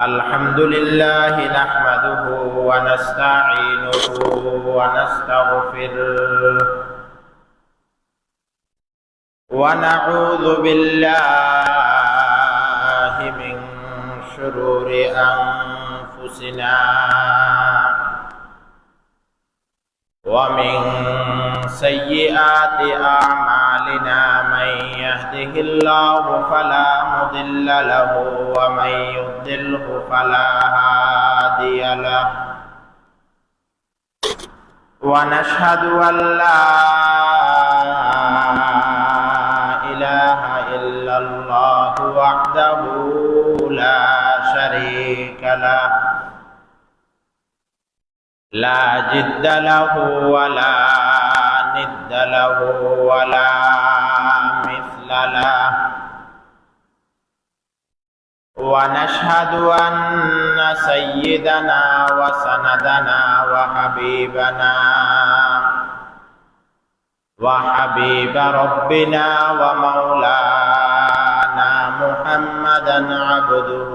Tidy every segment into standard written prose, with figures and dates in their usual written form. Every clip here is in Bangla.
الحمد لله نحمده ونستعينه ونستغفره ونعوذ بالله من شرور أنفسنا ومن سيئات أعمالنا من يهده الله فلا مضل له ومن يضلله فلا هادي له ونشهد أن لا إله إلا الله وحده لا شريك له لا جد له ولا ند له ولا مثل له ونشهد أن سيدنا وسندنا وحبيب ربنا ومولانا محمدا عبده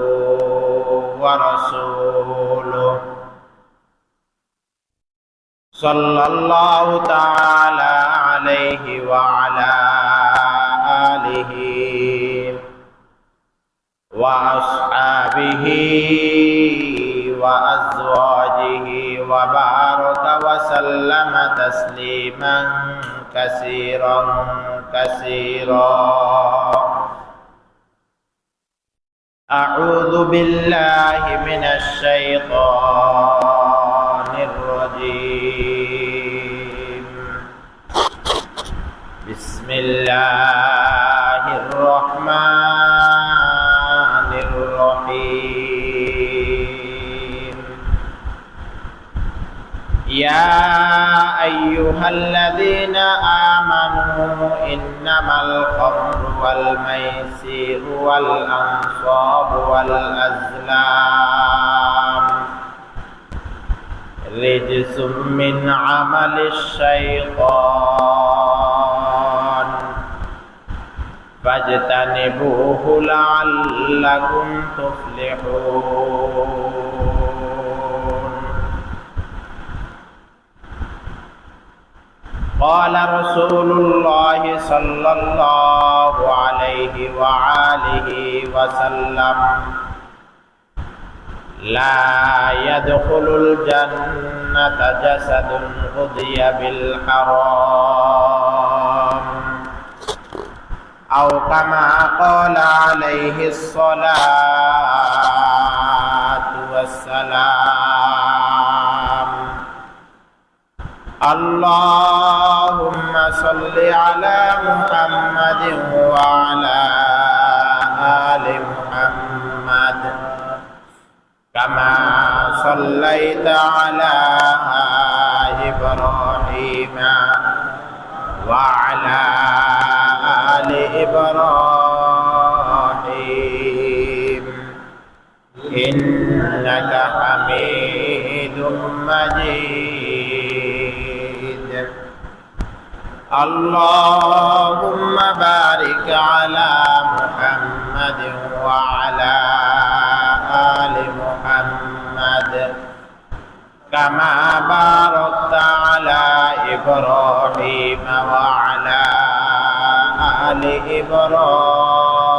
ورسوله صلى الله تعالى عليه وعلى آله وأصحابه وأزواجه وبارك وسلم تسليما كثيرا أعوذ بالله من الشيطان الرجيم بسم الله الرحمن الرحيم يا أيها الذين آمنوا إنما الخمر والميسر والأنصاب والأزلام رجس من عمل الشيطان فاجتنبوه لعلكم تفلحون قال رسول الله صلى الله عليه وآله وسلم لا يدخل الجنة جسد غذي بالحرام أو كما قال عليه الصلاة والسلام اللهم صل على محمد وعلى آل محمد كما صليت على إبراهيم وعلى آل إبراهيم إنك حميد مجيد اللهم بارك على محمد وعلى آل محمد كما باركت على إبراهيم وعلى آل إبراهيم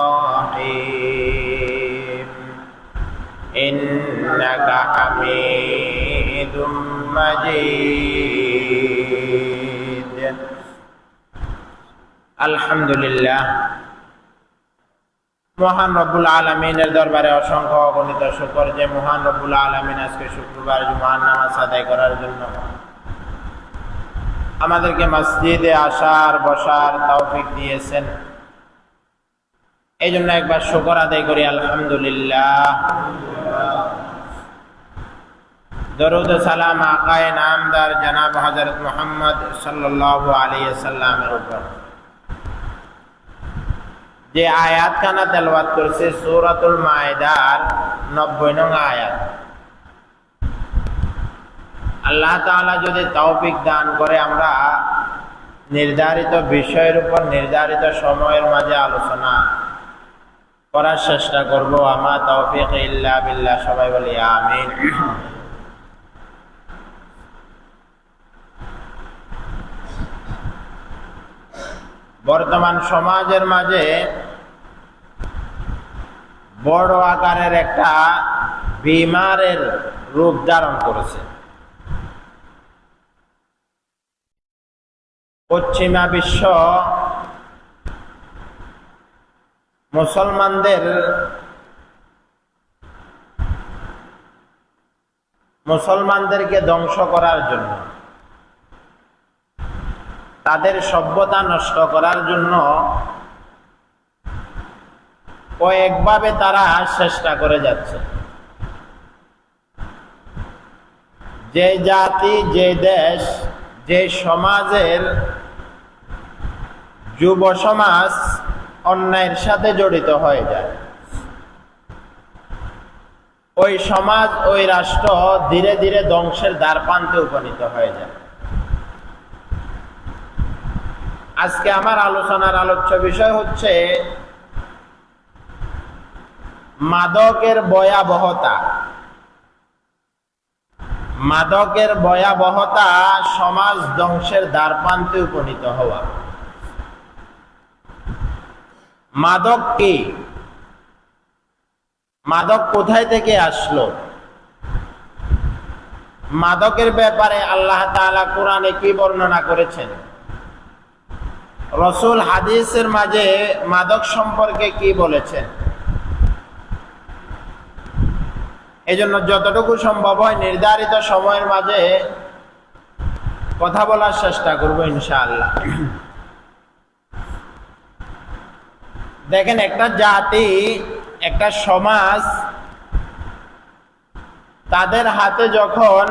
إنك حميد مجيد الحمد لله মহান রব্বুল আলামিনের দরবারে অসংখ্য অগণিত শুকর যে মহান রব্বুল আলামিন আজকে শুক্রবার জুমার নামাজ আদায় করার জন্য আমাদেরকে মসজিদে আসার বসার তৌফিক দিয়েছেন। এই জন্য একবার শুকর আদায় করি আলহামদুলিল্লাহ। দরুদ ও সালাম আকায়ে নামদার জনাব হযরত মুহাম্মদ সাল্লাল্লাহু আলাইহি সাল্লামের উপর। যে আয়াত খানা তেলাওয়াত করছে সূরাতুল মায়েদার 90 নং আয়াত। আল্লাহ তাআলা যদি তৌফিক দান করে আমরা নির্ধারিত বিষয়ের উপর নির্ধারিত সময়ের মাঝে আলোচনা করার চেষ্টা করব। আমার তৌফিক ইল্লা বিল্লাহ। সবাই বলি আমিন। বর্তমান সমাজের মাঝে বড় আকারের একটা বিমারের রূপ ধারণ করেছে। পশ্চিমা বিশ্ব মুসলমানদেরকে ধ্বংস করার জন্য, তাদের সভ্যতা নষ্ট করার জন্য কয়েকভাবে তারা চেষ্টা করে যাচ্ছে। যে জাতি, যে দেশ, যে সমাজের যুব সমাজ অন্যায়ের সাথে জড়িত হয়ে যায়, ওই সমাজ, ওই রাষ্ট্র ধীরে ধীরে ধ্বংসের দ্বারপ্রান্তে উপনীত হয়ে যায়। আজকে আমার আলোচনার আলোচ্য বিষয় হচ্ছে মাদকের ভয়াবহতা। মাদকের ভয়াবহতা, সমাজ ধ্বংসের দ্বারপ্রান্তে উপনীত হওয়া। মাদক কি? মাদক কোথায় থেকে আসলো? মাদকের ব্যাপারে আল্লাহ তাআলা কোরআনে কি বর্ণনা করেছেন? রাসূল হাদিসের মাঝে মাদক সম্পর্কে কি বলেছেন? এজন্য যতটুকু সম্ভব হয় নির্ধারিত সময়ের মাঝে কথা বলার চেষ্টা করব ইনশাআল্লাহ। দেখেন, একটা জাতি, একটা সমাজ, তাদের হাতে যখন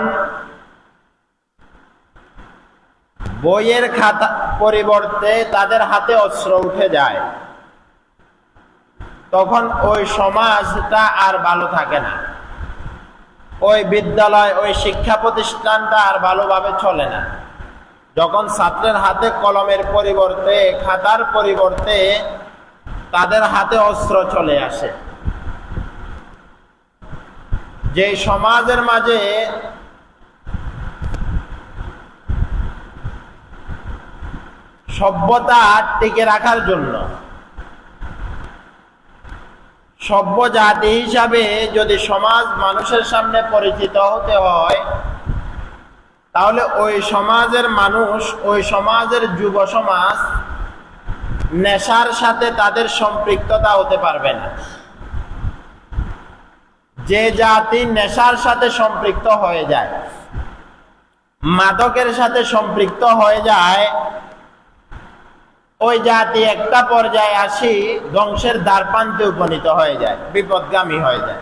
বইয়ের খাতা পরিবর্তে তাদের হাতে অস্ত্র উঠে যায়, তখন ওই সমাজটা আর ভালো থাকে না। ওই বিদ্যালয়, ওই শিক্ষা প্রতিষ্ঠানটা আর ভালোভাবে চলে না। যখন ছাত্রের হাতে কলমের পরিবর্তে, খাতার পরিবর্তে তাদের হাতে অস্ত্র চলে আসে, যে সমাজের মাঝে সভ্যতা টিকে রাখার জন্য, সভ্য জাতি হিসাবে যদি সমাজ মানুষের সামনে পরিচিত হতে হয়, তাহলে ওই সমাজের মানুষ, ওই সমাজের যুব সমাজ নেশার সাথে তাদের সম্পৃক্ততা হতে পারবে না। যে জাতি নেশার সাথে সম্পৃক্ত হয়ে যায়, মাদকের সাথে সম্পৃক্ত হয়ে যায়, ওই জাতি একটা পর্যায়ে আসি ধ্বংসের দ্বারপ্রান্তে উপনীত হয়ে যায়, বিপদগামী হয়ে যায়।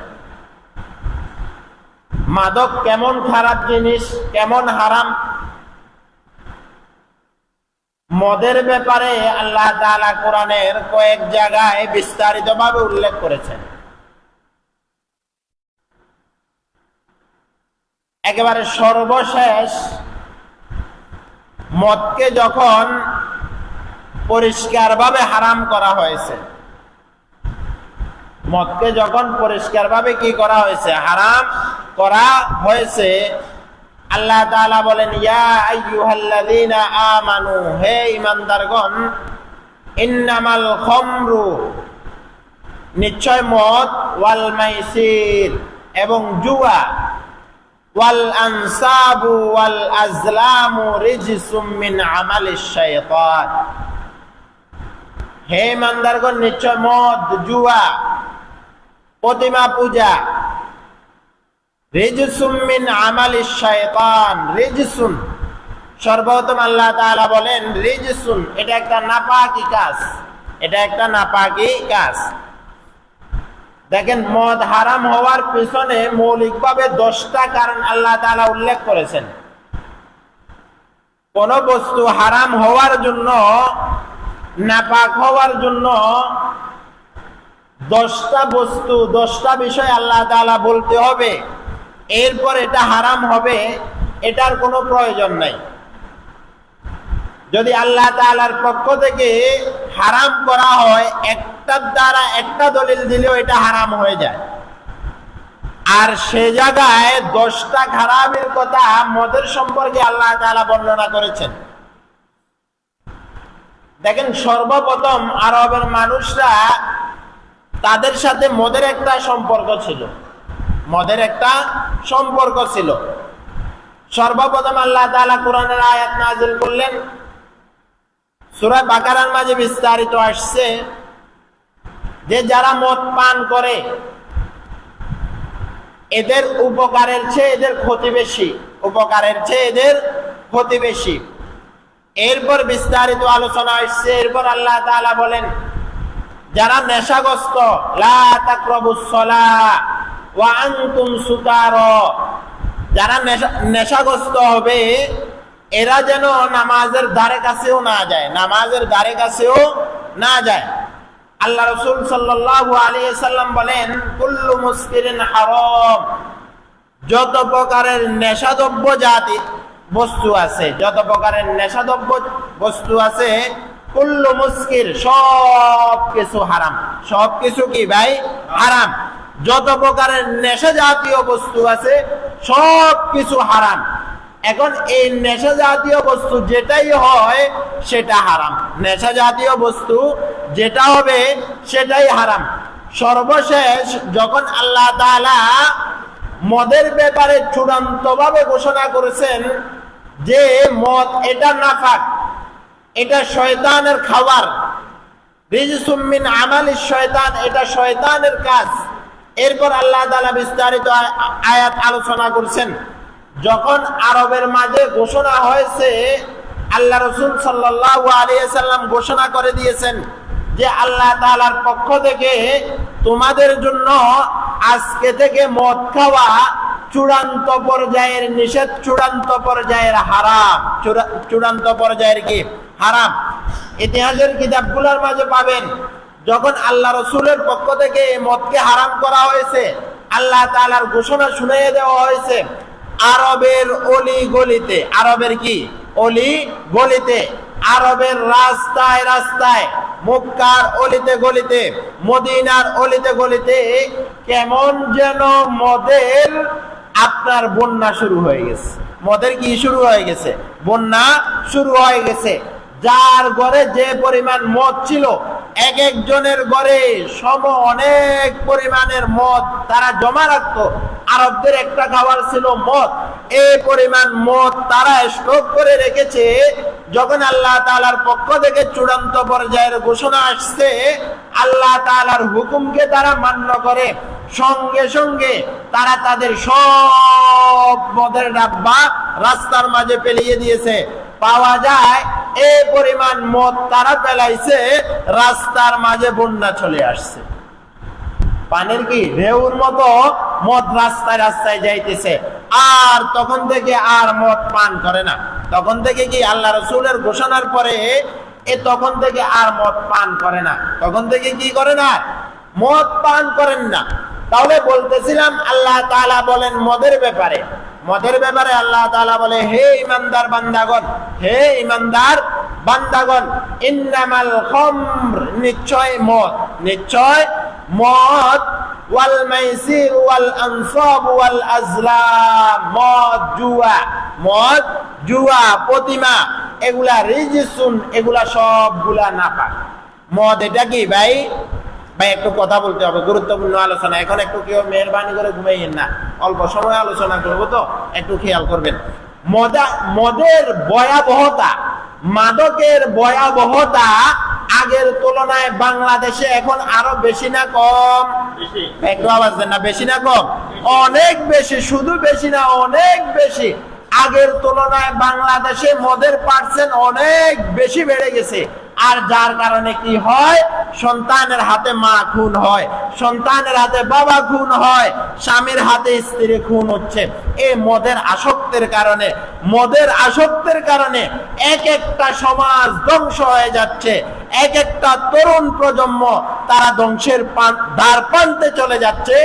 মাদক কেমন খারাপ জিনিস, কেমন হারাম, মদের ব্যাপারে আল্লাহ তাআলা কোরআনের কয়েক জায়গায় বিস্তারিতভাবে উল্লেখ করেছেন। একেবারে সর্বশেষ মদকে যখন পরিষ্কারভাবে হারাম করা হয়েছে, মদকে যখন পরিষ্কারভাবে কি করা হয়েছে? হারাম করা হয়েছে। আল্লাহ তাআলা বলেন, ইয়া আইয়ুহাল্লাযীনা আমানু, হে ঈমানদারগণ, ইন্নামাল খামরু, নিশ্চয় মদ, ওয়াল মাইসির, এবং জুয়া, ওয়াল আনসাবু ওয়াল আজলামু রিজসুম মিন আমালিশ শাইতান, হে ঈমানদারগণ, নিশ্চয় মদ, জুয়া, প্রতিমা পূজা, রিজসুম মিন আমালিশ শাইতান, রিজসুন, সর্বপ্রথম আল্লাহ তাআলা বলেন রিজসুন, এটা একটা নাপাকি কাজ, এটা একটা নাপাকি কাজ। দেখেন, মদ হারাম হওয়ার পিছনে মৌলিকভাবে 10টা কারণ আল্লাহ তাআলা উল্লেখ করেছেন। কোন বস্তু হারাম হওয়ার জন্য, নাপাক হওয়ার জন্য 10টা বস্তু, 10টা বিষয় আল্লাহ তাআলা বলতে হবে, এরপর এটা হারাম হবে, এটার কোনো প্রয়োজন নাই। যদি আল্লাহ তাআলার পক্ষ থেকে হারাম করা হয় একটার দ্বারা একটা দলিল দিলেও এটা হারাম হয়ে যায়। আর সে জায়গায় 10টা খারাপের কথা মদের সম্পর্কে আল্লাহ তাআলা বর্ণনা করেছেন। দেখেন, সর্বপ্রথম আরবের মানুষরা, তাদের সাথে মদের একটা সম্পর্ক ছিল। মদের একটা সম্পর্ক ছিল। সর্বপ্রথম আল্লাহ তাআলা কোরআনের আয়াত নাযিল করলেন। সূরা বাকারার মাঝে বিস্তারিত আসছে যে যারা মদ পান করে এদের উপকারের চেয়ে এদের ক্ষতি বেশি, উপকারের চেয়ে এদের ক্ষতি বেশি। এরপর বিস্তারিত আলোচনা আসছে। এরপর আল্লাহ তাআলা বলেন, যারা নেশাগ্রস্ত, লা তাকরাবুস সালাহ ওয়া আনতুম সুকারা, যারা নেশাগ্রস্ত হবে এরা যেন নামাজের ধারে কাছেও না যায়, নামাজের ধারে কাছেও না যায়। আল্লাহ রাসূল সাল্লাল্লাহু আলাইহি সাল্লাম বলেন, কুল্লু মুসকিরিন হারাম, যত প্রকারের নেশাদ্রব্য জাতি বস্তু আছে, যত প্রকারের নেশাদ্রব্য বস্তু আছে, কুল্লু মুসকির, সব কিছু হারাম। সব কিছু কি ভাই? হারাম। যত প্রকারের নেশা জাতীয় বস্তু আছে সব কিছু হারাম। এখন এই নেশা জাতীয় বস্তু যেটাই হয় সেটা হারাম। নেশা জাতীয় বস্তু যেটা হবে সেটাই হারাম। সর্বশেষ যখন আল্লাহ তাআলা মদের ব্যাপারে চূড়ান্তভাবে ঘোষণা করেছেন যে মদ এটা নাফাক, এটা শয়তানের খাবার, রিজসুম মিন আমালিশ শয়তান, এটা শয়তানের কাজ। এরপর আল্লাহ তাআলা বিস্তারিত আয়াত আলোচনা করছেন। যখন আরবের মাঝে ঘোষণা হয়েছে, আল্লাহ রাসূল সাল্লাল্লাহু আলাইহি সাল্লাম ঘোষণা করে দিয়েছেন যে আল্লাহ তাআলার পক্ষ থেকে তোমাদের জন্য আজকে থেকে মদ খাওয়া চূড়ান্ত পর্যায়ের নিষেধ, চূড়ান্ত পর্যায়ের হারাম, চূড়ান্ত পর্যায়ের কি? হারাম। ইতিহাসের কিতাবগুলোর মাঝে পাবেন, যখন আল্লাহ রাসূলের পক্ষ থেকে মদকে হারাম করা হয়েছে, আল্লাহ তাআলার ঘোষণা শুনিয়ে দেওয়া হয়েছে। আরবের অলি গলিতে, আরবের কি? অলি গলিতে, আরবের রাস্তায় রাস্তায়, মক্কার অলিতে গলিতে, মদিনার অলিতে গলিতে কেমন যেন মদের আপনার বন্যা শুরু হয়ে গেছে। মদের কি শুরু হয়ে গেছে? বন্যা শুরু হয়ে গেছে। যার ঘরে যে পরিমাণ মদ ছিল, এক একজনের ঘরে অনেক পরিমাণের মদ তারা জমা রাখতো। আরবদের একটা খাবার ছিল মদ। এই পরিমাণ মদ তারা স্টক করে রেখেছে। যখন আল্লাহ তাআলার পক্ষ থেকে চূড়ান্ত পর্যায়ের ঘোষণা আসছে, আল্লাহ তাআলার হুকুমকে তারা মান্য করে সঙ্গে সঙ্গে তারা তাদের সব মদের ডাব্বা রাস্তার মাঝে ফেলিয়ে দিয়েছে। পাওয়া যায় এই পরিমাণ মদ তারা ফেলাইছে, রাস্তার মাঝে বন্যা চলে আসছে। পানির কি ঢেউর মতো মদ রাস্তায় রাস্তায় যাইতেছে। আর তখন থেকে আর মদ পান করে না। তখন থেকে কি আল্লাহ রাসূলের ঘোষণার পরে তখন থেকে আর মদ পান করে না। তখন থেকে কি করে না? মদ পান করেন না। তাহলে বলতেছিলাম, আল্লাহ তাআলা বলেন মদের ব্যাপারে, মদের ব্যাপারে আল্লাহ তাআলা বলে, হে ঈমানদার বান্দাগণ, হে ঈমানদার বান্দাগণ, ইন্নামাল খামর, নিশ্চয় মদ, নিশ্চয় মদ, ওয়াল মাইসির ওয়াল আনসাব ওয়াল আজলাম, মদ জুয়া, মদ জুয়া প্রতিমা, এগুলা রিজসুন, এগুলা সবগুলা নাপাক। মদ এটা কি ভাই? ভাই একটু কথা বলতে হবে, গুরুত্বপূর্ণ আলোচনা। এখন একটু কেউ মেহরবানি করে ঘুমাইয়েন না, অল্প সময় আলোচনা করবো তো একটু খেয়াল করবেন। মদের ভয়াবহতা, মাদকের ভয়াবহতা আগের তুলনায় বাংলাদেশে এখন আরো বেশি না কম? একটু আওয়াজ দেন না, বেশি না কম? অনেক বেশি। শুধু বেশি না, অনেক বেশি। আগের তুলনায় বাংলাদেশে মদের পার্সেন্ট অনেক বেশি বেড়ে গেছে। আর যার কারণে কি হয়? সন্তানের হাতে মা খুন হয়, সন্তানের হাতে বাবা খুন হয়, স্বামীর হাতে স্ত্রী খুন হচ্ছে। এই মদের আসক্তের কারণে, মদের আসক্তের কারণে এক একটা সমাজ ধ্বংস হয়ে যাচ্ছে। এক একটা তরুণ প্রজন্ম তারা ধ্বংসের দ্বার প্রান্তে চলে যাচ্ছে।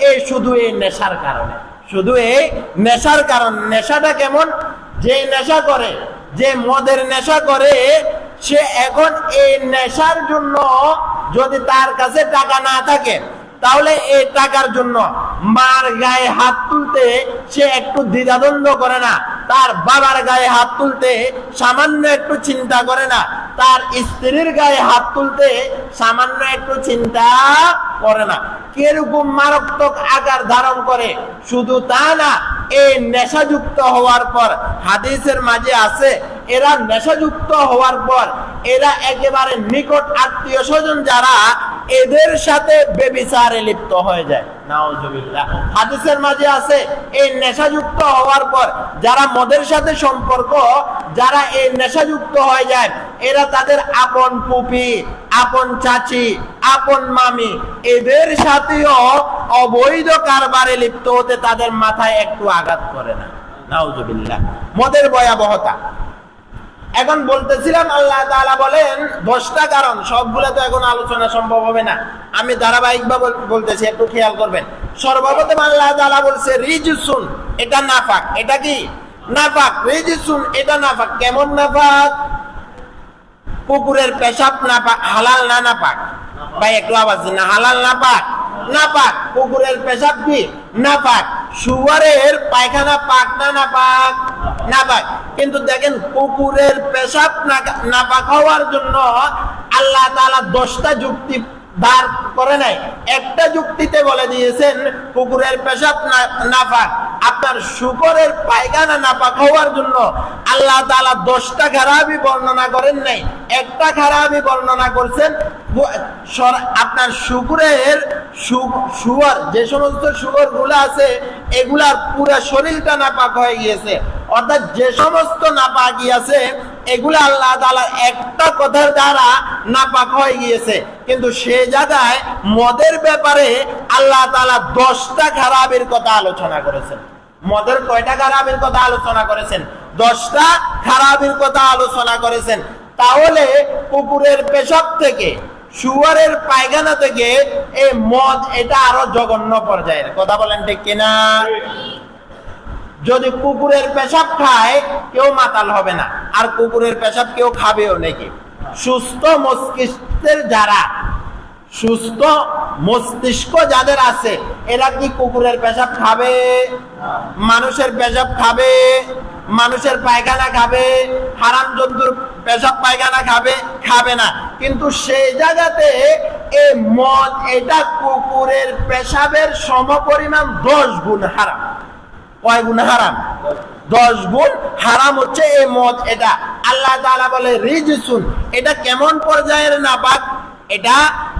এই শুধু এই নেশার কারণে, শুধু এই নেশার কারণ। নেশাটা কেমন? যে নেশা করে, যে মদের নেশা করে, সে এখন এই নেশার জন্য যদি তার কাছে টাকা না থাকে তাহলে এই টাকার জন্য মার গায়ে হাত তুলতে সে একটু দ্বিধাদ্বন্দ্ব করে না, তার বাবার গায়ে হাত তুলতে সামান্য একটু চিন্তা করে না, তার স্ত্রীর গায়ে হাত তুলতে সামান্য একটু চিন্তা করে না। কিরকম মারাত্মক আকার ধারণ করে, শুধু তা না, এই নেশাযুক্ত হওয়ার পর হাদিসের মাঝে আছে এরা নেশাযুক্ত হওয়ার পর এরা একেবারে নিকট আত্মীয় স্বজন যারা এদের সাথে বেবিচারে লিপ্ত হয়ে যায়। নাউজুবিল্লাহ। হাদিসের মাঝে আছে এই নেশাযুক্ত হওয়ার পর যারা মদের সাথে সম্পর্ক, যারা এই নেশাযুক্ত হয়ে যায় এরা তাদের আপন ফুপি, আপন চাচি, আপন মামি এদের সাথেও অবৈধ কারবারে লিপ্ত হতে তাদের মাথায় একটু আঘাত করে না। নাউজুবিল্লাহ। মদের ভয়াবহতা এখন বলতেছিলাম, আল্লাহ তাআলা বলেন 10টা কারণ, সবগুলা তো এখন আলোচনা সম্ভব হবে না, আমি ধারাবাহিকভাবে বলতেছি, একটু খেয়াল করবেন। সর্বপ্রথম আল্লাহ তাআলা বলছে রিজসুন, এটা নাফাক। এটা কি? নাফাক। রিজসুন, এটা নাফাক। কেমন নাফাক? কুকুরের পেশাব নাপাক, হালাল না নাপাক? ভাই একটু আওয়াজ দিন না। হালাল নাপাক? নাপাক। কুকুরের পেশাব কি? নাপাক। শুয়োরের পায়খানা পাক না নাপাক? নাপাক। কিন্তু দেখেন কুকুরের পেশাব নাপাক হওয়ার জন্য আল্লাহ তাআলা 10টা যুক্তি দাঁড় করে নাই। একটা যুক্তিতে বলে দিয়েছেন কুকুরের পেশাব নাপাক। আপনার শুকরের পায়খানা নাপাক হওয়ার জন্য আল্লাহ তাআলা 10টা খারাপই বর্ণনা করেন নাই, একটা খারাপই বর্ণনা করছেন। আপনার শুকরের শুয়োর, যে সমস্ত শুয়োর গুলো আছে এগুলার পুরো শরীরটা নাপাক হয়ে গিয়েছে, অর্থাৎ যে সমস্ত নাপাকি আছে এগুলা আল্লাহ তাআলা একটা কথার দ্বারা নাপাক হয়ে গিয়েছে। কিন্তু সে জায়গায় মদের ব্যাপারে আল্লাহ তাআলা 10টা খারাপের কথা আলোচনা করেছেন। মদের কয়টা খারাপের কথা আলোচনা করেছেন? 10টা খারাপের কথা আলোচনা করেছেন। তাহলে কুকুরের পেশাব থেকে, শুয়োরের পায়খানা থেকে এই মদ, এটা আরো জঘন্য পর্যায়ের। কথা বলেন ঠিক কিনা? যদি কুকুরের পেশাব খায় কেউ মাতাল হবে না, আর কুকুরের পেশাব কেউ খাবেও নাকি? সুস্থ মস্তিষ্কের যারা, সুস্থ মস্তিষ্ক যাদের আছে এরা কি কুকুরের পেশাব খাবে? মানুষের পেশাব খাবে? মানুষের পায়খানা খাবে? হারাম জন্তুর পেশাব পায়খানা খাবে? খাবে না। কিন্তু সেই জায়গাতে এই মদ, এটা কুকুরের পেশাবের সমপরিমাণ 10 গুণ হারাম। কয় গুণ হারাম? 10 গুণ হারাম হচ্ছে এই মদ। এটা আল্লাহ তাআলা বলে রিজসুন, এটা কেমন পর্যায়ের নাপাক, এটা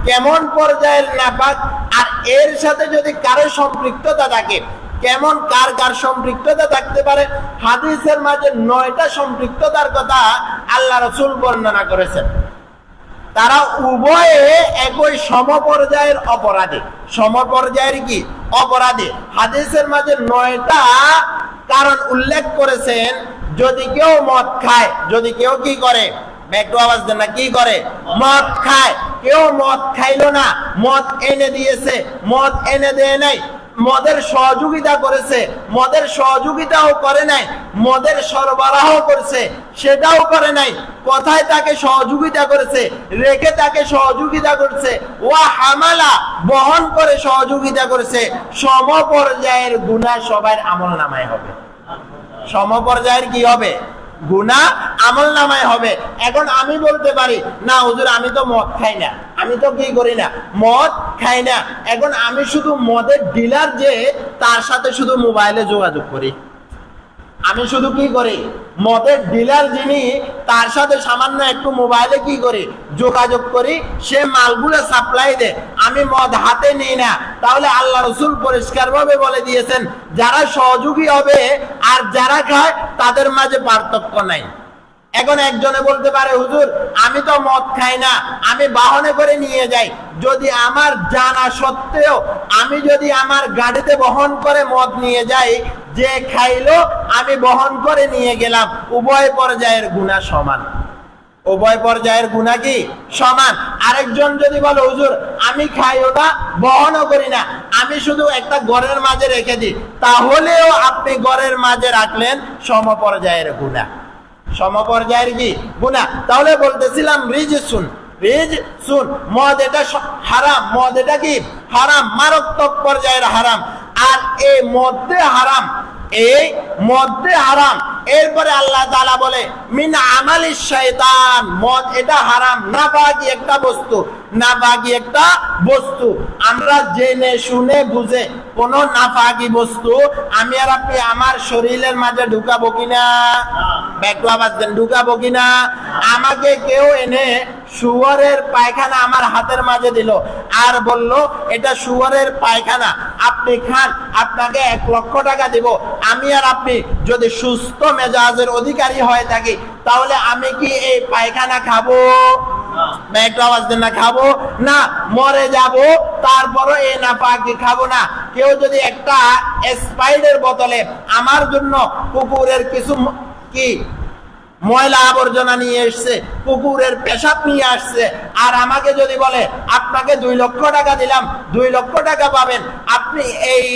কেমন পর্যায়ের নাপাক। আর এর সাথে যদি কারো সম্পৃক্ততা থাকে, কেমন কার কার সম্পৃক্ততা থাকতে পারে? হাদিসের মাঝে 9টা সম্পৃক্ততার কথা আল্লাহ রাসূল বর্ণনা করেছেন। তারা উভয়ে একই সমপর্যায়ের অপরাধী। সমপর্যায়ের কি? অপরাধী। হাদিসের মাঝে 9টা কারণ উল্লেখ করেছেন। যদি কেউ মদ খায়, যদি কেউ কি করে, একটু আওয়াজ দেন না, কি করে? মদ খায়। কেউ মদ খাইলো না, মদ এনে দিয়েছে, মদ এনে দেয় নাই, মদের সহযোগিতা করেছে, মদের সহযোগিতাও করে নাই, মদের সরবরাহ করছে সেটাও করে নাই, কথায় তাকে সহযোগিতা করেছে, রেখে তাকে সহযোগিতা করছে, ওয়া হামালা বহন করে সহযোগিতা করেছে, সমপর্যায়ের গুনাহ সবার আমলনামায় হবে। সমপর্যায়ের কি হবে? গুনাহ আমলনামায় হবে। এখন আমি বলতে পারি না হুজুর আমি তো মদ খাই না, আমি তো কি করি না, মদ খাই না। এখন আমি শুধু মদের ডিলার যে তার সাথে শুধু মোবাইলে যোগাযোগ করি, আমি শুধু কি করি, মদের ডিলার যিনি তার সাথে সামান্য একটু মোবাইলে কি করি, যোগাযোগ করি, সে মালগুলো সাপ্লাই দেয়, আমি মদ হাতে নিই না। তাহলে আল্লাহ রাসূল পরিষ্কার ভাবে বলে দিয়েছেন যারা সহযোগী হবে আর যারা খায় তাদের মাঝে পার্থক্য নাই। এখন একজনে বলতে পারে হুজুর আমি তো মদ খাই না, আমি বাহনে করে নিয়ে যাই, যদি আমার জানা সত্ত্বেও আমি যদি আমার গাড়িতে বহন করে মদ নিয়ে যাই, যে খাইলো আমি বহন করে নিয়ে গেলাম, উভয় পর্যায়ের গুনাহ সমান। উভয় পর্যায়ের গুনাহ কি? সমান। আরেকজন যদি বলে হুজুর আমি খাইও না, বহনও করি না, আমি শুধু একটা ঘরের মাঝে রেখে দিই, তাহলেও আপনি ঘরের মাঝে রাখলেন সমপর্যায়ের গুনাহ। সমপর্যায়ের কি? গুনাহ। তাহলে বলতেছিলাম রিজসুন, রিজসুন। মদ এটা হারাম, মদ এটা কি হারাম, মারাত্মক পর্যায়ের হারাম। আর এই মধ্যে হারাম, এই মধ্যে হারাম। এরপরে আল্লাহ তাআলা বলে মিন আমালিশ শয়তান, মদ এটা হারাম, নাপাকি একটা বস্তু, নাপাকি একটা বস্তু। আমরা জেনে শুনে বুঝে কোন নাপাকি বস্তু আমি আর আপনি আমার শরীরের মাঝে ঢুকাবো কিনা, একটু আওয়াজ দেন, ঢুকাবো কিনা? আমাকে কেউ এনে শুয়োরের পায়খানা আমার হাতের মাঝে দিল আর বলল এটা শুয়োরের পায়খানা, আপনি খান, আপনাকে 1 লক্ষ টাকা দিব। আমি আর আপনি যদি সুস্থ মেজাজের অধিকারী হয়ে থাকি তাহলে আমি কি এই পায়খানা খাবো? একটু আওয়াজ দেন না, খাবো না, মরে যাব, তারপরও এই নাপাকি খাবো না। কেউ যদি একটা স্প্রাইটের বোতলে আমার জন্য কুকুরের কিছু কি ময়লা আবর্জনা নিয়ে এসছে, কুকুরের পেশাব নিয়ে আসছে, আর আমাকে যদি বলে আপনাকে 2 লক্ষ টাকা দিলাম, 2 লক্ষ টাকা পাবেন, আপনি এই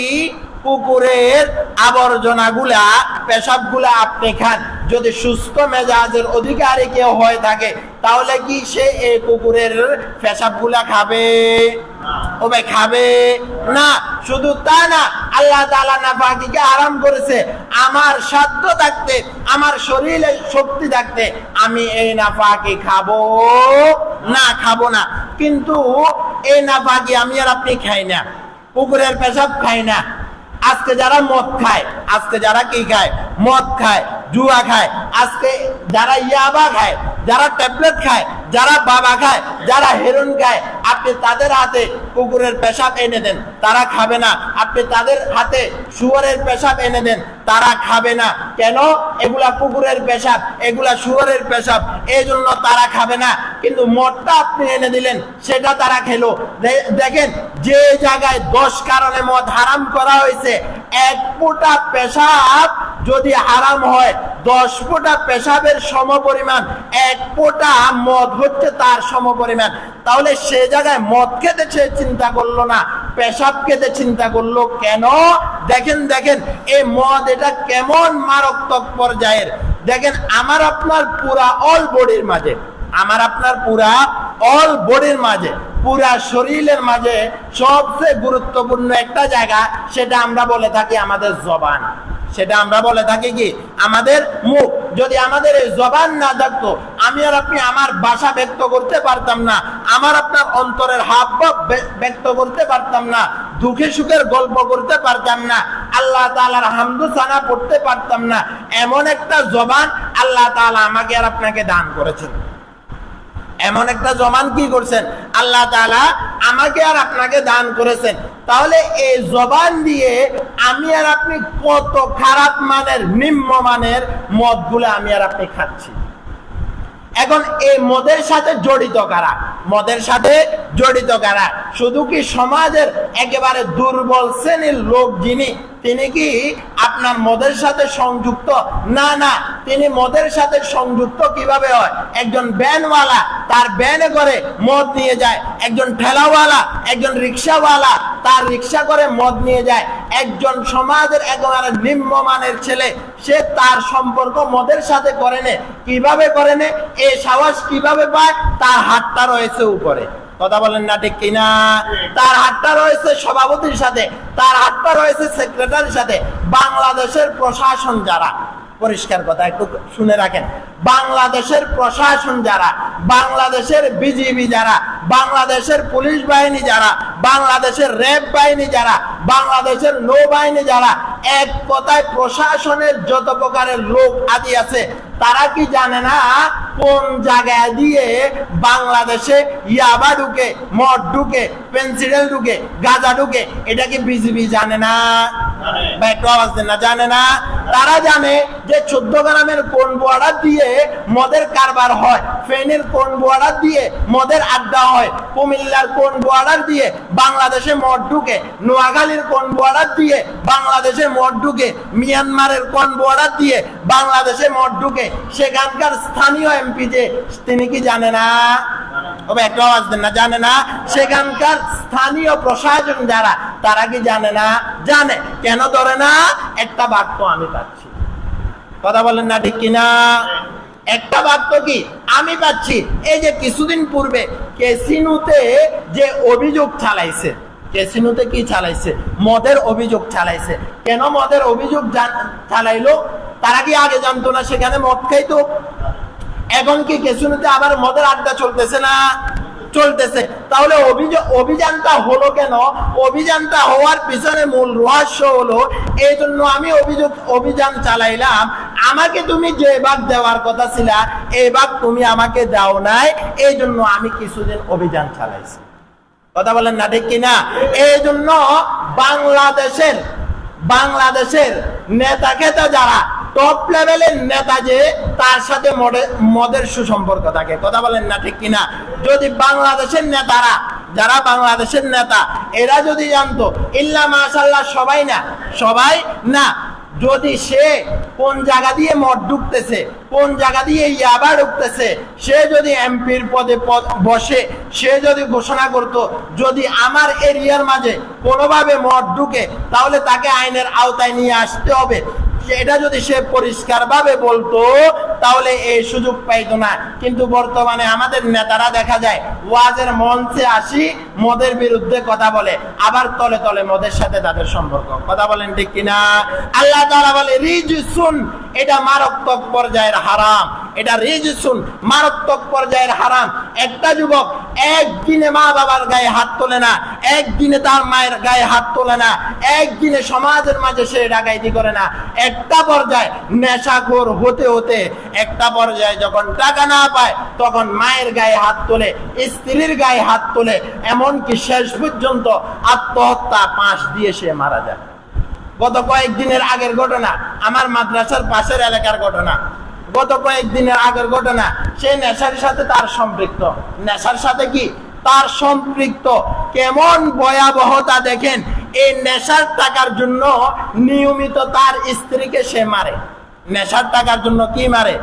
কুকুরের আবর্জনাগুলা পেশাবগুলা আপনি খান, যদি সুস্থ মেজাজের অধিকারী কেউ হয়ে থাকে তাহলে কি সে এই কুকুরের পেশাবগুলা খাবে? ও ভাই খাবে না। শুধু তা না, আল্লাহ তাআলা নাপাকিকে হারাম করেছে। আমার সাধ্য থাকতে, আমার শরীরে শক্তি থাকতে আমি এই নাপাকি খাবো না, খাবো না। কিন্তু এই নাপাকি আমি আর আপনি খাই না, কুকুরের পেশাব খাই না। আজকে যারা মদ খায়, আজকে যারা কি খায়, মদ খায়, জুয়া খায়, আজকে যারা ইয়াবা খায়, যারা ট্যাবলেট খায়, যারা বাবা খায়, যারা হেরোইন খায়, আপনি তাদের হাতে কুকুরের পেশাব এনে দেন, তারা খাবে না। আপনি তাদের হাতে শুয়োরের পেশাব এনে দেন, তারা খাবে না। কেন? এগুলা কুকুরের পেশাব, এগুলা শুয়োরের পেশাব, এই জন্য তারা খাবে না। কিন্তু মদটা আপনি এনে দিলেন, সেটা তারা খেলো। দেখেন, যে জায়গায় 10 কারণে মদ হারাম করা হয়েছে, 1 ফোঁটা পেশাব যদি হারাম হয়, 10 ফোঁটা পেশাবের সমপরিমাণ 1 ফোঁটা মদ হচ্ছে তার সমপরিমাণ। তাহলে সে জায়গায় মদ খেতে সে চিন্তা করলো না, পেশাব খেতে চিন্তা করলো কেন? দেখেন দেখেন এই মদ এটা কেমন মারাত্মক পর্যায়ের। দেখেন আমার আপনার পুরা অল বডির মাঝে, আমার আপনার পুরা অল বডির মাঝে, পুরা শরীরের মাঝে সবচেয়ে গুরুত্বপূর্ণ একটা জায়গা, সেটা আমরা বলে থাকি আমাদের জবান, সেটা আমরা বলে থাকি কি আমাদের মুখ। যদি আমাদের এই জবান না থাকতো, আমি আর আপনি আমার ভাষা ব্যক্ত করতে পারতাম না, আমার আপনার অন্তরের হাবভাব ব্যক্ত করতে পারতাম না, দুঃখে সুখের গল্প করতে পারতাম না, আল্লাহ তাআলার হামদু সানা পড়তে পারতাম না। এমন একটা জবান আল্লাহ তাআলা আমাকে আর আপনাকে দান করেছেন, এমন একটা জবান কি করছেন আল্লাহ তাআলা আমাকে আর আপনাকে দান করেছেন। তাহলে এই জবান দিয়ে আমি আর আপনি কত খারাপ মানের, নিম্ন মানের মদগুলো আমি আর আপনি খাচ্ছি। এখন এই মদের সাথে জড়িত কারা? মদের সাথে জড়িত কারা? শুধু কি সমাজের একেবারে দুর্বল শ্রেণীর লোক যিনি, তিনি কি আপনার মদের সাথে সংযুক্ত? না না, তিনি মদের সাথে সংযুক্ত কিভাবে হয়? একজন ভ্যানওয়ালা তার ভ্যানে করে মদ নিয়ে যায়, একজন ঠেলাওয়ালা, একজন রিক্সাওয়ালা তার রিক্সা করে মদ নিয়ে যায়। একজন সমাজের একেবারে নিম্নমানের ছেলে, সে তার সম্পর্ক মদের সাথে করে নে। কিভাবে করে নে? এই সাহস কিভাবে পায়? তার হাতটা রয়েছে উপরে, কথা বলেন না ঠিক কিনা? তার হাতটা রয়েছে সভাপতির সাথে, তার হাতটা রয়েছে সেক্রেটারির সাথে। বাংলাদেশের প্রশাসন যারা, পরিষ্কার কথা একটু শুনে রাখেন, বাংলাদেশের প্রশাসন যারা, বাংলাদেশের বিজিবি যারা, বাংলাদেশের পুলিশ বাহিনী যারা, বাংলাদেশের র্যাব বাহিনী যারা, বাংলাদেশের নৌবাহিনী যারা, এক কথায় প্রশাসনের যত প্রকারের লোক আদি আছে, তারা কি জানে না কোন জায়গায় দিয়ে বাংলাদেশে ইয়াবা ঢুকে, মদ ঢুকে, পেন্সিডেল ঢুকে, গাঁজা ঢুকে? এটা কি বিজিবি জানে না? জানে না? তারা জানে যে 14 গ্রামের কোন বর্ডার দিয়ে মদের কারবার হয়, ফেনীর কোন বর্ডার দিয়ে মদের আড্ডা হয়, কুমিল্লার কোন বর্ডার দিয়ে বাংলাদেশে মদ ঢুকে, নোয়াখালীর কোন বর্ডার দিয়ে বাংলাদেশে মদ ঢুকে, মিয়ানমারের কোন বর্ডার দিয়ে বাংলাদেশে মদ ঢুকে। সেখানকার স্থানীয় এমপি যে, তিনি কি জানে না? একটা আওয়াজ দেন না, জানে না? সেখানকার স্থানীয় প্রশাসন যারা, তারা কি জানে না? জানে। কেন ধরে না? একটা বাক্য আমি পাচ্ছি, কথা বলেন না ঠিক কিনা? একটা ভাগ তো কি আমি পাচ্ছি। এই যে কিছুদিন পূর্বে ক্যাসিনোতে যে অভিযোগ চালাইছে, ক্যাসিনোতে কি চালাইছে? মদের অভিযোগ চালাইছে। কেন মদের অভিযোগ চালাইলো? তারা কি আগে জানতো না সেখানে মদ খাইতো? এখন কি ক্যাসিনোতে আবার মদের আড্ডা চলতেছে না? চলতেছে। তাহলে অভিযানটা হলো কেন? অভিযানটা হওয়ার পিছনে মূল রহস্য হলো এই জন্য আমি অভিযান চালাইলাম, আমাকে তুমি যে ভাগ দেওয়ার কথা ছিল এই ভাগ তুমি আমাকে দাও নাই, এই জন্য আমি কিছুদিন অভিযান চালাইছি। কথা বলেন না ঠিক কিনা? এই জন্য বাংলাদেশের নেতা খেতা যারা টপ লেভেলের নেতা, যে তার সাথে মদের সুসম্পর্ক থাকে। কথা বলেন না ঠিক কিনা? যদি বাংলাদেশের নেতারা, যারা বাংলাদেশের নেতা, এরা যদি জানতো, ইল্লা মাশাআল্লাহ সবাই না, যদি সে কোন জায়গা দিয়ে মদ ঢুকতেছে, কোন জায়গা দিয়ে ইয়াবা ঢুকতেছে, সে যদি এমপির পদে বসে, সে যদি ঘোষণা করত যদি আমার এরিয়ার মাঝে কোনোভাবে মদ ঢুকে তাহলে তাকে আইনের আওতায় নিয়ে আসতে হবে, এটা যদি সে পরিষ্কার ভাবে বলতো তাহলে এই সুযোগ পাইতো না। কিন্তু বর্তমানে আমাদের নেতারা দেখা যায় ওয়াজের মঞ্চে আসি মদের বিরুদ্ধে কথা বলে, আবার তলে তলে মদের সাথে তাদের সম্পর্ক। কথা বলেন ঠিক কিনা? আল্লাহ তাআলা বলে রিজসুন, এটা মারাত্মক পর্যায়ের হারাম। এটা রিজসুন, মারাত্মক পর্যায়ের হারাম। একটা যুবক একদিনে মা বাবার গায়ে হাত তোলে না, একদিনে তার মায়ের গায়ে হাত তোলে না, একদিনে সমাজের মাঝে সে ডাকাইতি করে না। একটা পর্যায়ে নেশাখোর হতে হতে একটা পর্যায়ে যখন টাকা না পায় তখন মায়ের গায়ে হাত তোলে, স্ত্রীর গায়ে হাত তোলে, এমনকি শেষ পর্যন্ত আত্মহত্যা পাশ দিয়ে সে মারা যায়। গত কয়েকদিনের আগের ঘটনা, আমার মাদ্রাসার পাশের এলাকার ঘটনা, গত কয়েকদিনের আগের ঘটনা। সে নেশার সাথে তার সম্পৃক্ত, নেশার সাথে কি তার সম্পৃক্ত। কেমন ভয়াবহতা দেখেন! এই নেশার টাকার জন্য নিয়মিত তার স্ত্রীকে সে মারে। নেশার টাকার জন্য কি মারে?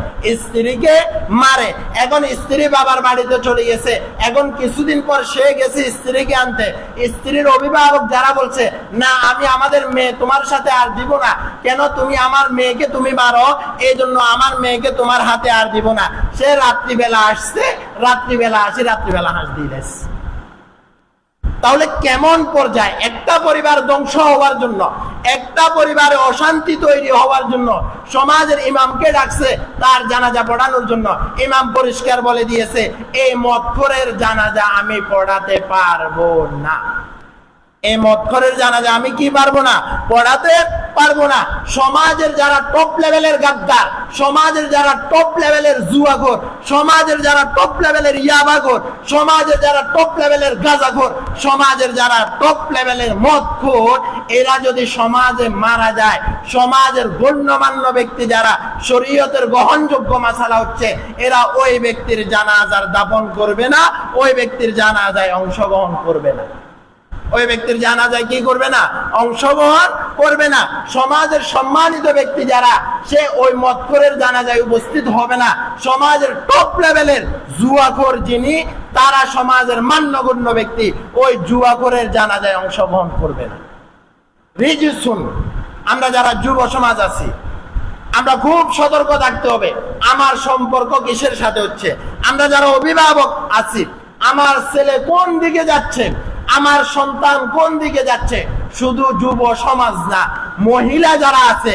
স্ত্রীকে মারে। এখন স্ত্রী বাবার বাড়িতে চলে গেছে, এখন কিছুদিন পর সে গেছে স্ত্রীকে আনতে। স্ত্রীর অভিভাবক যারা বলছে না, আমি আমাদের মেয়ে তোমার সাথে আর দিব না। কেন? তুমি আমার মেয়েকে তুমি মারো, এই জন্য আমার মেয়েকে তোমার হাতে আর দিব না। সে রাত্রিবেলা আসছে, রাত্রিবেলা হাঁস দিয়ে দিয়েছে। তাহলে কেমন পর্যায়ে! একটা পরিবার ধ্বংস হওয়ার জন্য, একটা পরিবারে অশান্তি তৈরি হওয়ার জন্য সমাজের ইমামকে ডাকছে তার জানাজা পড়ানোর জন্য। ইমাম পরিষ্কার বলে দিয়েছে এই মদখোরের জানাজা আমি পড়াতে পারবো না। এই মদখোরের জানাজা আমি কি পারবো না? পড়াতে পারবো না। সমাজের যারা টপ লেভেলের গাদ্দার, সমাজের যারা টপ লেভেলের জুয়াখোর, সমাজের যারা টপ লেভেলের ইয়াবাখোর, সমাজের যারা টপ লেভেলের গাঁজাখোর, সমাজের যারা টপ লেভেলের মদখোর, এরা যদি সমাজে মারা যায়, সমাজের গণ্যমান্য ব্যক্তি যারা শরীয়তের গ্রহণযোগ্য মাসালা হচ্ছে, এরা ওই ব্যক্তির জানাজার দাফন করবে না, ওই ব্যক্তির জানাজায় অংশগ্রহণ করবে না। ওই ব্যক্তির জানাজায় কি করবে না? অংশগ্রহণ করবে না। সমাজের সম্মানিত ব্যক্তি যারা, সে ওই মদখোরের জানাজায় উপস্থিত হবে না। সমাজের টপ লেভেলের জুয়াখোর যিনি, তারা সমাজের মান্যগণ্য ব্যক্তি, ওই জুয়াখোরের জানাজায় অংশগ্রহণ করবে না। রিজসুন, আমরা যারা যুব সমাজ আছি, আমরা খুব সতর্ক থাকতে হবে আমার সম্পর্ক কিসের সাথে হচ্ছে। আমরা যারা অভিভাবক আছি, আমার ছেলে কোন দিকে যাচ্ছে, আমার সন্তান কোন দিকে যাচ্ছে, শুধু যুব সমাজ না, মহিলা যারা আছে,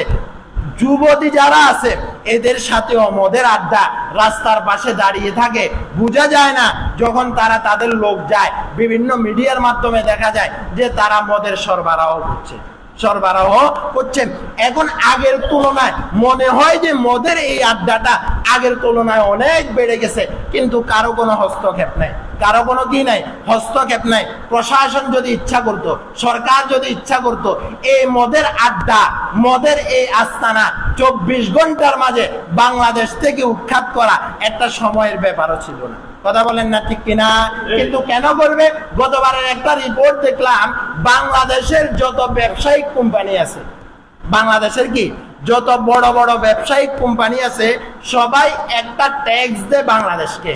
যুবতী যারা আছে, এদের সাথেও মদের আড্ডা রাস্তার পাশে দাঁড়িয়ে থাকে। বোঝা যায় না যখন তারা তাদের লোক যায়, বিভিন্ন মিডিয়ার মাধ্যমে দেখা যায় যে তারা মদের সরবরাহ করছেন। এখন আগের তুলনায় মনে হয় যে মদের এই আড্ডাটা আগের তুলনায় অনেক বেড়ে গেছে, কিন্তু কারো কোনো হস্তক্ষেপ নাই, কারো কোনো কি নাই, হস্তক্ষেপ নাই। প্রশাসন যদি ইচ্ছা করতো, সরকার যদি ইচ্ছা করতো, এই মদের আড্ডা, মদের এই আস্তানা 24 ঘন্টার মাঝে বাংলাদেশ থেকে উৎখাত করা একটা সময়ের ব্যাপারও ছিল না। কথা বলেন না ঠিক কিনা? কিন্তু কেন করবে? গতবারের একটা রিপোর্ট দেখলাম, বাংলাদেশের যত ব্যবসায়িক কোম্পানি আছে, বাংলাদেশের কি যত বড় বড় ব্যবসায়িক কোম্পানি আছে, সবাই একটা ট্যাক্স দেয় বাংলাদেশকে।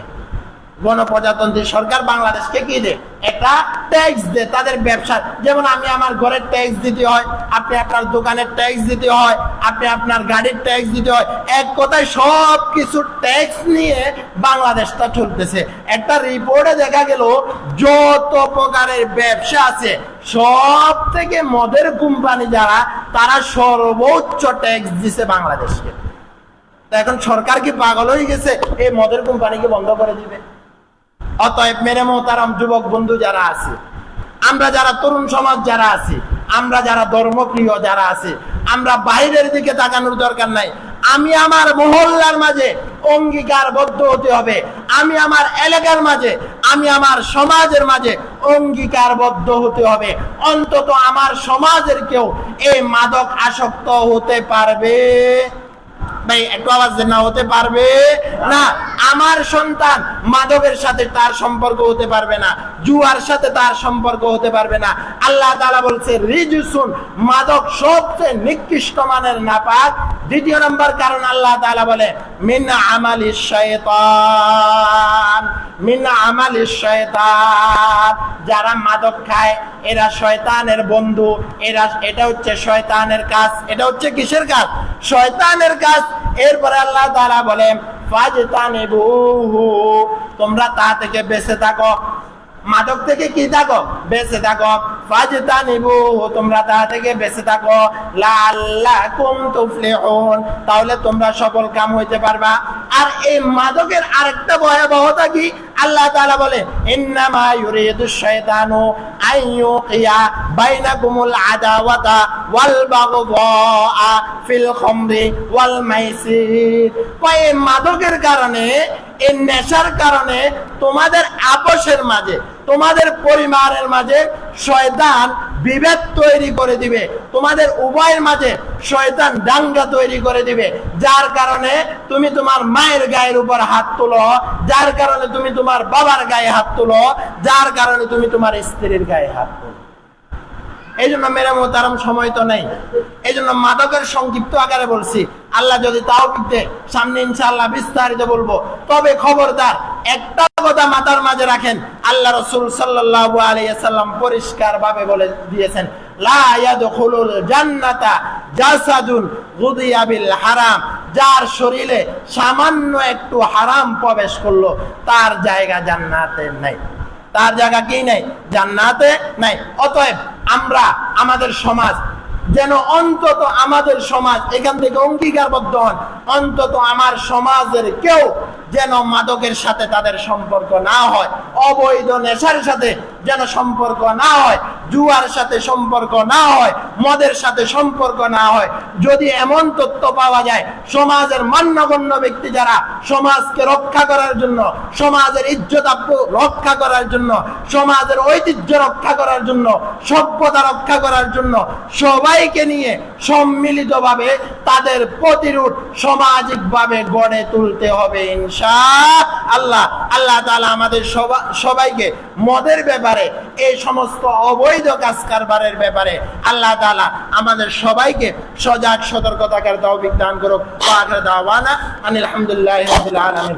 গণপ্রজাতন্ত্রী সরকার বাংলাদেশকে কি দেয়? একটা ট্যাক্স দেয় তাদের ব্যবসা। যেমন আমি আমার ঘরের ট্যাক্স দিতে হয়, আপনি আপনার দোকানের ট্যাক্স দিতে হয়, আপনি আপনার গাড়ির ট্যাক্স দিতে হয়। এক কথায় সব কিছু ট্যাক্স নিয়ে বাংলাদেশটা চলতেছে। একটা রিপোর্টে দেখা গেল যত প্রকারের ব্যবসা আছে সব থেকে মদের কোম্পানি যারা, তারা সর্বোচ্চ ট্যাক্স দিছে বাংলাদেশকে। এখন সরকার কি পাগল হয়ে গেছে এই মদের কোম্পানিকে বন্ধ করে দিবে? অতএব মেরে মোহতারাম যুবক বন্ধু যারা আছে, আমরা যারা তরুণ সমাজ যারা আছি, আমরা যারা ধর্মপ্রিয় যারা আছে, আমরা বাইরের দিকে তাকানোর দরকার নাই। আমি আমার মহল্লার মাঝে অঙ্গীকারবদ্ধ হতে হবে, আমি আমার এলাকার মাঝে, আমি আমার সমাজের মাঝে অঙ্গীকারবদ্ধ হতে হবে। অন্তত আমার সমাজের কেউ এই মাদক আসক্ত হতে পারবে ভাই, একটু আওয়াজ দেন না, হতে পারবে না। আমার সন্তান মাদকের সাথে তার সম্পর্ক হতে পারবে না, জুয়ার সাথে তার সম্পর্ক হতে পারবে না। আল্লাহ তাআলা বলছে রিজসুন, মাদক সবচেয়ে নিকৃষ্ট মানের নাপাক। দ্বিতীয় নম্বর কারণ আল্লাহ তাআলা বলে মিন আমালিশ শায়তান, মিন আমালিশ শায়তান। যারা মাদক খায় এরা শয়তানের বন্ধু, এটা হচ্ছে শয়তানের কাজ। এটা হচ্ছে কিসের কাজ? শয়তানের কাজ। এরপরে আল্লাহ তাআলা বলেন ফাজতানিবুহু, তোমরা তা থেকে বেঁচে থাকো। মাদক থেকে কি থাকো? বেঁচে থাকো। ফাজতানিবুহু, তোমরা তা থেকে বেঁচে থাকো। লাআল্লাকুম তুফলিহুন, তাহলে তোমরা সফল কাম হইতে পারবা। আর এই মাদকের আরেকটা ভয়াবহতা কি? আল্লাহ তাআলা বলে ইন্নামা ইউরিদুশ শাইতানু আইয়ুকিয়া বাইনাকুমুল আদাওয়াতা ওয়াল বাগদা ফিল খামরি ওয়াল মাইসির। এই মাদকের কারণে, এই নেশার কারণে তোমাদের আপসের মাঝে, তোমাদের পরিবারের মাঝে শয়তান বিভেদ তৈরি করে দিবে, তোমাদের উভয়ের মাঝে শয়তান দাঙ্গা তৈরি করে দিবে, যার কারণে তুমি তোমার মায়ের গায়ের উপর হাত তুলো, যার কারণে তুমি তোমার বাবার গায়ে হাত তুলো, যার কারণে তুমি তোমার স্ত্রীর গায়ে হাত তুলো। এই জন্য মেরে মোহতারাম সময় তো নেই, এই জন্য মাদকের সংক্ষিপ্ত আকারে বলছি। আল্লাহ যদি তাওফিক দেয় সামনে ইনশাআল্লাহ বিস্তারিত বলবো। তবে খবরদার একটা কথা মাথার মাঝে রাখেন, আল্লাহ রাসূল সাল্লাল্লাহু আলাইহি ওয়াসাল্লাম পরিষ্কার ভাবে বলে দিয়েছেন লা ইয়াদখুলুল জান্নাতা জাসাদুন গুদিয়া বিল হারাম। যার শরীরে সামান্য একটু হারাম প্রবেশ করলো তার জায়গা জান্নাতে নাই, তার জায়গা কি নাই? জান্নাতে নাই। অতএব আমরা আমাদের সমাজ যেন অন্তত আমাদের সমাজ এখান থেকে অঙ্গীকারবদ্ধ হন, অন্তত আমার সমাজের কেউ যেন মাদকের সাথে তাদের সম্পর্ক না হয়, অবৈধ নেশার সাথে যেন সম্পর্ক না হয়, জুয়ার সাথে সম্পর্ক না হয়, মদের সাথে সম্পর্ক না হয়। যদি এমন তথ্য পাওয়া যায় সমাজের মান্যগণ্য ব্যক্তি যারা সমাজকে রক্ষা করার জন্য, সমাজের ইজ্জত রক্ষা করার জন্য, সমাজের ঐতিহ্য রক্ষা করার জন্য, সভ্যতা রক্ষা করার জন্য সবাইকে নিয়ে সম্মিলিতভাবে তাদের প্রতিরোধ সামাজিকভাবে গড়ে তুলতে হবে ইনশাআল্লাহ। আল্লাহ তাআলা আমাদের সবাইকে মদের ব্যাপারে, এই সমস্ত অবৈধ কাজ কারবারের ব্যাপারে আল্লাহ তাআলা আমাদের সবাইকে সজাগ সতর্ক থাকার তৌফিক দান করুক। ওয়া আখিরু দাওয়ানা আনিল হামদুলিল্লাহি রাব্বিল আলামিন।